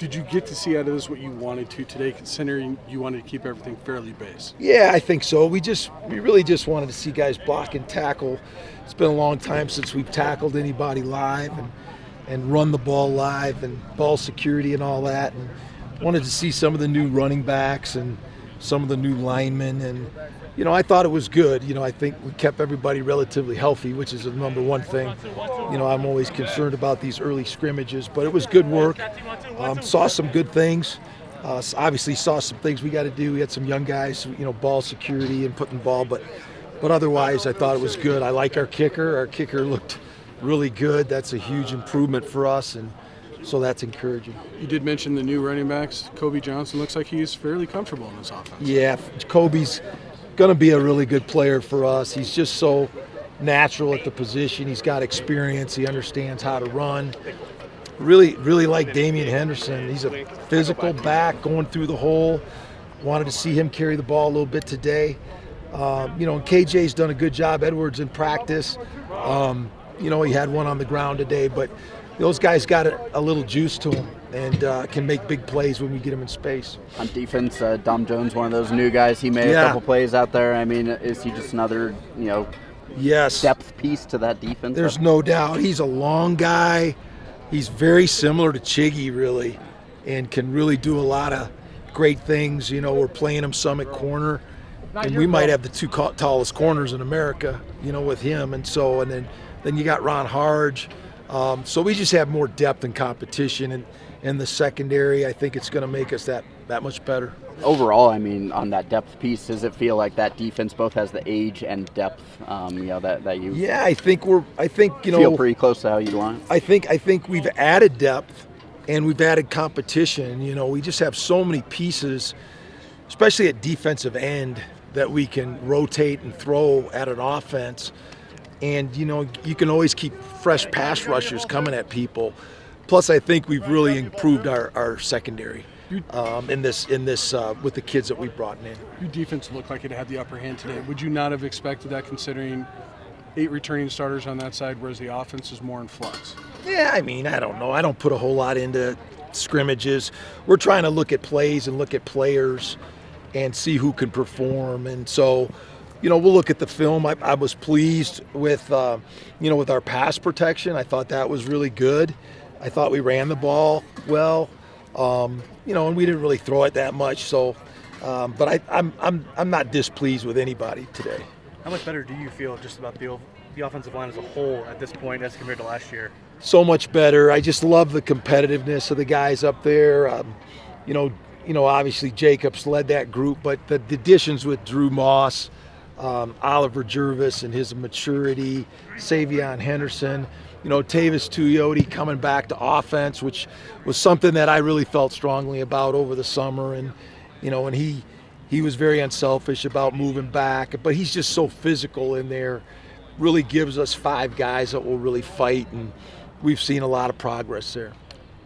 Did you get to see out of this what you wanted to today, considering you wanted to keep everything fairly base? Yeah, I think so. We really just wanted to see guys block and tackle. It's been a long time since we've tackled anybody live and run the ball live and ball security and all that. And wanted to see some of the new running backs and some of the new linemen. And, I thought it was good. I think we kept everybody relatively healthy, which is the number one thing. I'm always concerned about these early scrimmages, but it was good work. Saw some good things. Obviously saw some things we got to do. We had some young guys, ball security and putting the ball, but otherwise I thought it was good. I like our kicker. Our kicker looked really good. That's a huge improvement for us, and so that's encouraging. You did mention the new running backs. Kobe Johnson looks like he's fairly comfortable in this offense. Yeah, Kobe's going to be a really good player for us. He's just so natural at the position. He's got experience. He understands how to run. Really like Damian Henderson. He's a physical back going through the hole. Wanted to see him carry the ball a little bit today. And KJ's done a good job. Edwards in practice. He had one on the ground today, but those guys got a little juice to them and can make big plays when we get them in space. On defense, Dom Jones, one of those new guys. He made a couple plays out there. I mean, is he just another, yes, depth piece to that defense? There's no doubt. He's a long guy. He's very similar to Chiggy, really, and can really do a lot of great things. We're playing him some at corner, and we might have the two tallest corners in America, with him. And then you got Ron Harge. So we just have more depth and competition, and in the secondary, I think it's going to make us that much better. Overall, I mean, on that depth piece, does it feel like that defense both has the age and depth? That you. Yeah, I think feel pretty close to how you'd want. I think we've added depth, and we've added competition. We just have so many pieces, especially at defensive end, that we can rotate and throw at an offense. And, you can always keep fresh pass rushers coming at people. Plus, I think we've really improved our secondary in this with the kids that we've brought in. Your defense looked like it had the upper hand today. Would you not have expected that, considering 8 returning starters on that side, whereas the offense is more in flux? Yeah, I mean, I don't know. I don't put a whole lot into scrimmages. We're trying to look at plays and look at players and see who can perform. And so, we'll look at the film. I was pleased with, with our pass protection. I thought that was really good. I thought we ran the ball well, and we didn't really throw it that much. So, but I'm not displeased with anybody today. How much better do you feel just about the offensive line as a whole at this point as compared to last year? So much better. I just love the competitiveness of the guys up there. Obviously Jacobs led that group, but the additions with Drew Moss, Oliver Jervis and his maturity, Savion Henderson, Tavis Tuioti coming back to offense, which was something that I really felt strongly about over the summer. And, and he was very unselfish about moving back, but he's just so physical in there, really gives us 5 guys that will really fight, and we've seen a lot of progress there.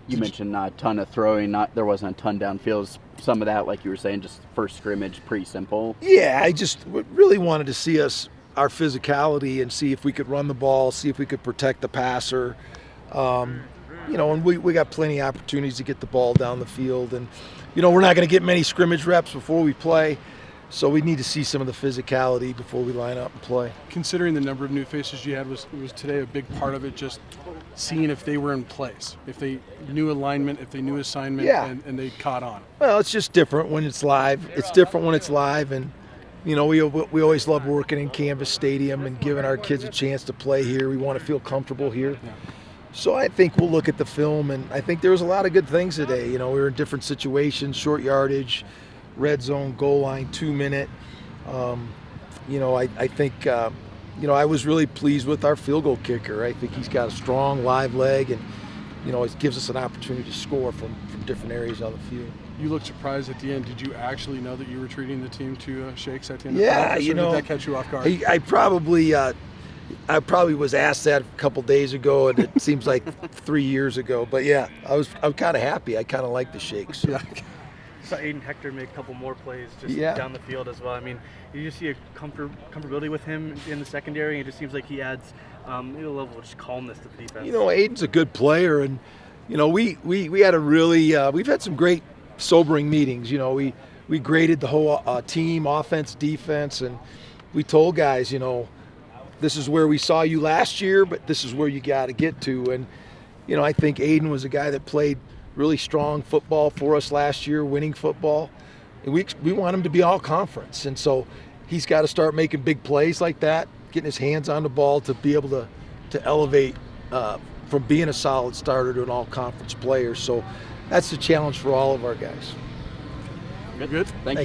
You mentioned not a ton of throwing, there wasn't a ton downfield. Some of that, like you were saying, just first scrimmage, pretty simple. Yeah, I just really wanted to see our physicality and see if we could run the ball, see if we could protect the passer. And we got plenty of opportunities to get the ball down the field. And, we're not going to get many scrimmage reps before we play, so we need to see some of the physicality before we line up and play. Considering the number of new faces you had, was today a big part of it, just seeing if they were in place, if they knew alignment, if they knew assignment, and they caught on? Well, it's just different when it's live. It's different when it's live, and we always love working in Canvas Stadium and giving our kids a chance to play here. We want to feel comfortable here. Yeah. So I think we'll look at the film, and I think there was a lot of good things today. We were in different situations, short yardage, red zone, goal line, 2-minute. I think I was really pleased with our field goal kicker. I think he's got a strong live leg, and it gives us an opportunity to score from different areas on the field. You looked surprised at the end. Did you actually know that you were treating the team to shakes at the end? Yeah, of the did that catch you off guard? I probably was asked that a couple days ago, and it seems like 3 years ago. But yeah, I'm kind of happy. I kind of like the shakes. Yeah. Saw Aiden Hector make a couple more plays down the field as well. I mean, you just see a comfortability with him in the secondary, and it just seems like he adds a level of just calmness to the defense. Aiden's a good player, and You know, we had a really we've had some great sobering meetings. You know, we graded the whole team, offense, defense, and we told guys, you know, this is where we saw you last year, but this is where you got to get to. And you know, I think Aiden was a guy that played really strong football for us last year, winning football. And we want him to be all conference, and so he's got to start making big plays like that, getting his hands on the ball to be able to elevate from being a solid starter to an all-conference player. So that's the challenge for all of our guys. Good. Thank you.